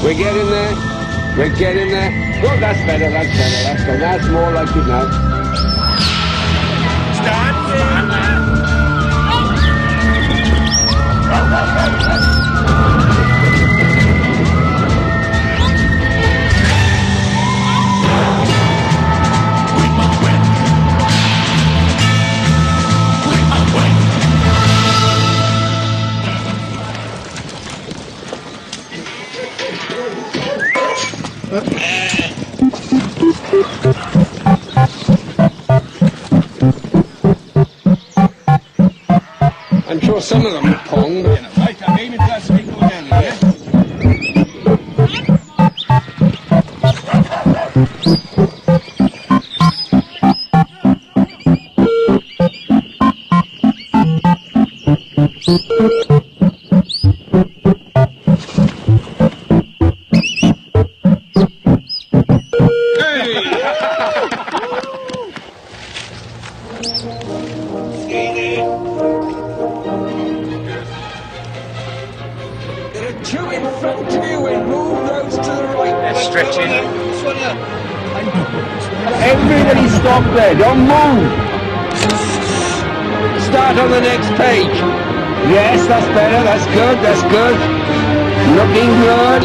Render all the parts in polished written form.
We're getting there. We're getting there. Good, that's better, that's better, that's better. That's more like it now. Stand. I'm sure some of them are pong. Right, I'm aiming for that speaker again, yeah? Two in front of you and move those to the right. They're stretching. Everybody stop there, don't move. Start on the next page. Yes, that's better, that's good, that's good. Looking good.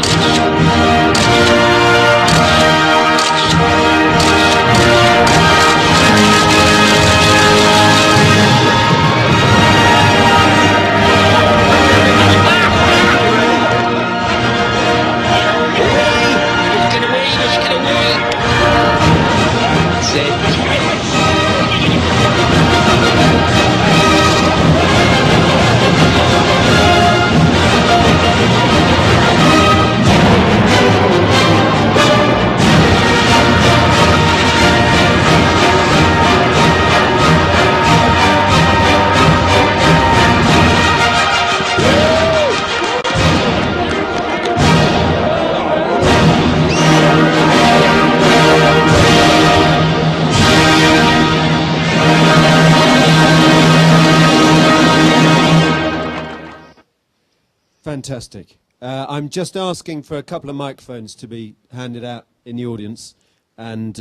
Fantastic. I'm just asking for a couple of microphones to be handed out in the audience. And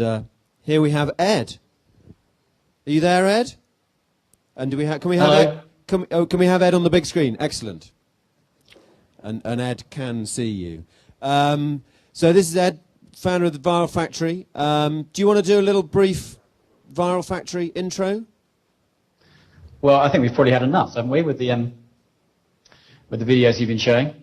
here we have Ed. Are you there, Ed? And do we can we have Ed? Can we have Ed on the big screen? Excellent. And Ed can see you. So this is Ed, founder of the Viral Factory. Do you want to do a little brief Viral Factory intro? Well, I think we've probably had enough, haven't we, with the videos you've been showing.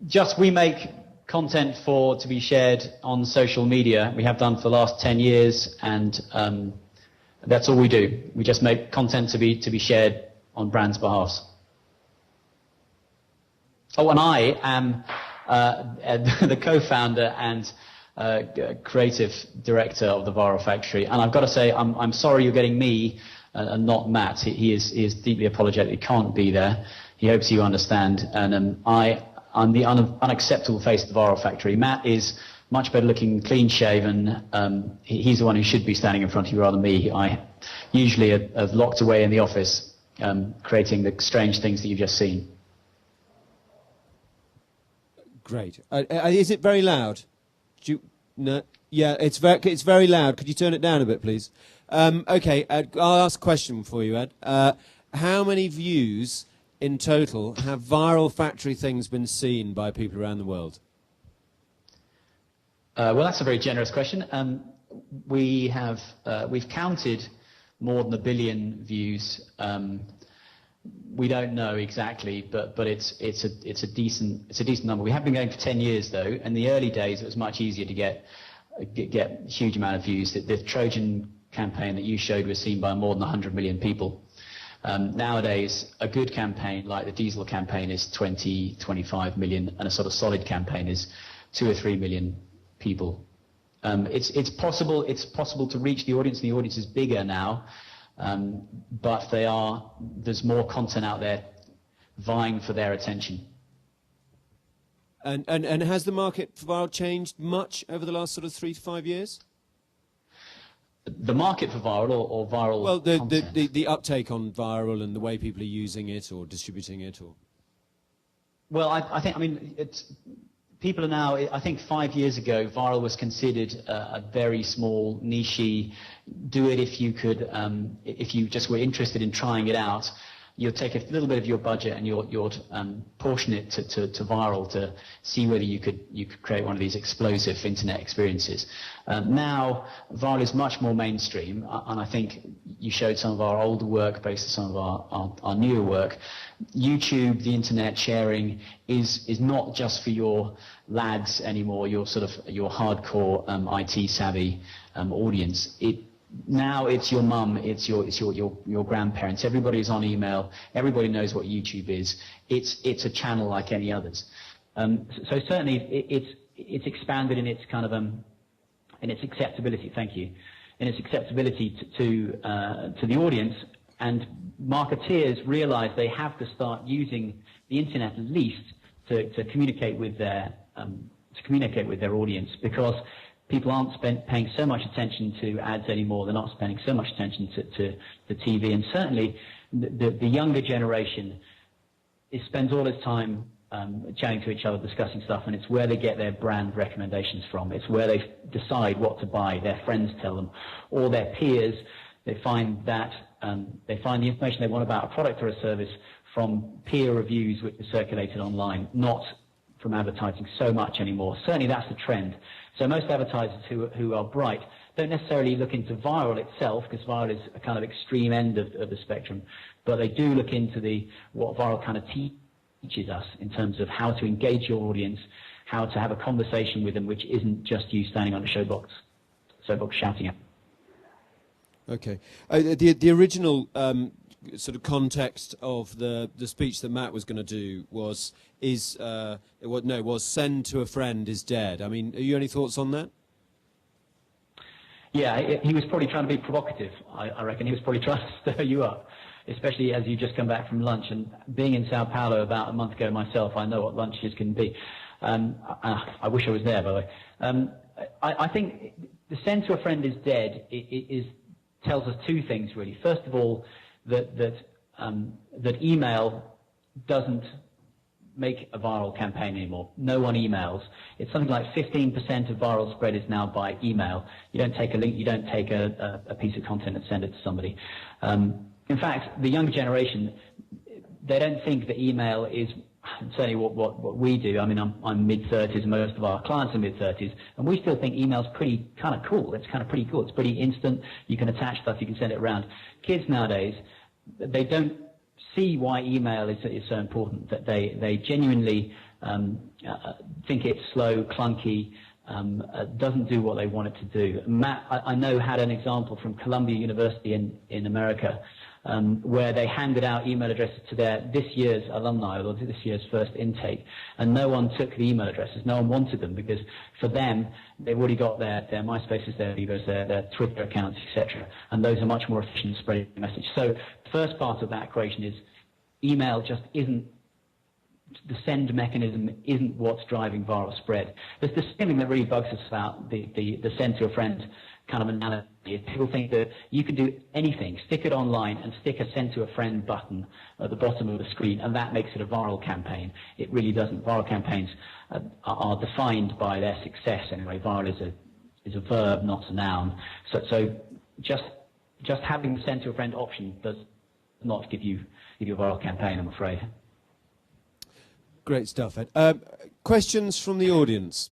Just we make content to be shared on social media. We have done for the last 10 years, and that's all we do. We just make content to be shared on brands' behalf. Oh, and I am the co-founder and creative director of the Viral Factory. And I've got to say, I'm sorry you're getting me and not Matt. He is deeply apologetic. He can't be there. He hopes you understand. And I'm the unacceptable face of the Viral Factory. Matt is much better looking, clean shaven. He's the one who should be standing in front of you rather than me. I usually have locked away in the office, creating the strange things that you've just seen. Great. Is it very loud? No. Yeah, it's very loud. Could you turn it down a bit, please? Okay, I'll ask a question for you, Ed. How many views in total have Viral Factory things been seen by people around the world? Well, that's a very generous question. We've counted more than 1 billion views. We don't know exactly, but it's a decent number. We have been going for 10 years though. In the early days, it was much easier to get a huge amount of views. The Trojan campaign that you showed was seen by more than 100 million people. Nowadays, a good campaign like the diesel campaign is 20, 25 million, and a sort of solid campaign is 2 or 3 million people. It's possible to reach the audience, and the audience is bigger now. But there's more content out there vying for their attention. And has the market for viral changed much over the last sort of 3 to 5 years? The market for viral or viral content? the uptake on viral and the way people are using it or distributing it, or Well, I think, I mean, people are now, I think 5 years ago, viral was considered a very small, niche-y, do it if you could, if you just were interested in trying it out. You'll take a little bit of your budget and you'll portion it to viral to see whether you could create one of these explosive internet experiences. Now, viral is much more mainstream, and I think you showed some of our older work based on some of our newer work. YouTube, the internet sharing is not just for your lads anymore, your sort of your hardcore IT savvy audience. Now it's your mum, it's your grandparents. Everybody's on email. Everybody knows what YouTube is. It's a channel like any others. So certainly it's expanded in its kind of in its acceptability. Thank you. In its acceptability to the audience, and marketeers realize they have to start using the internet at least to communicate with their audience, because people aren't paying so much attention to ads anymore. They're not spending so much attention to TV, and certainly the younger generation spends all its time chatting to each other, discussing stuff, and it's where they get their brand recommendations from. It's where they decide what to buy. Their friends tell them, or their peers. They find that they find the information they want about a product or a service from peer reviews which are circulated online, not from advertising so much anymore. Certainly that's the trend. So most advertisers who are bright don't necessarily look into viral itself, because viral is a kind of extreme end of the spectrum, but they do look into what viral kind of teaches us in terms of how to engage your audience, how to have a conversation with them, which isn't just you standing on a soapbox shouting at them. Okay. The original sort of context of the speech that Matt was going to do was send to a friend is dead. I mean, are you any thoughts on that? Yeah, he was probably trying to be provocative. I reckon he was probably trying to stir you up, especially as you just come back from lunch. And being in Sao Paulo about a month ago myself, I know what lunches can be. I wish I was there, by the way. I think the send to a friend is dead tells us two things, really. First of all, that email doesn't make a viral campaign anymore. No one emails. It's something like 15% of viral spread is now by email. You don't take a link, you don't take a piece of content and send it to somebody. In fact, the younger generation, they don't think that email is certainly what we do. I mean, I'm mid-30s, most of our clients are mid-30s, and we still think email's pretty kind of cool. It's kind of pretty cool. It's pretty instant. You can attach stuff, you can send it around. Kids nowadays, they don't see why email is so important, that they genuinely think it's slow, clunky, doesn't do what they want it to do. Matt, I know, had an example from Columbia University in America, where they handed out email addresses to this year's alumni, or this year's first intake, and no one took the email addresses. No one wanted them, because for them, they've already got their MySpaces, their Vivos, their Twitter accounts, etc., and those are much more efficient at spreading the message. So the first part of that equation is email just isn't, the send mechanism isn't what's driving viral spread. There's this thing that really bugs us about the send to a friend kind of analogy. People think that you can do anything, stick it online and stick a send to a friend button at the bottom of the screen, and that makes it a viral campaign. It really doesn't. Viral campaigns are defined by their success anyway. Viral is a verb, not a noun. So just having the send to a friend option does not give you a viral campaign, I'm afraid. Great stuff, Ed. Questions from the audience?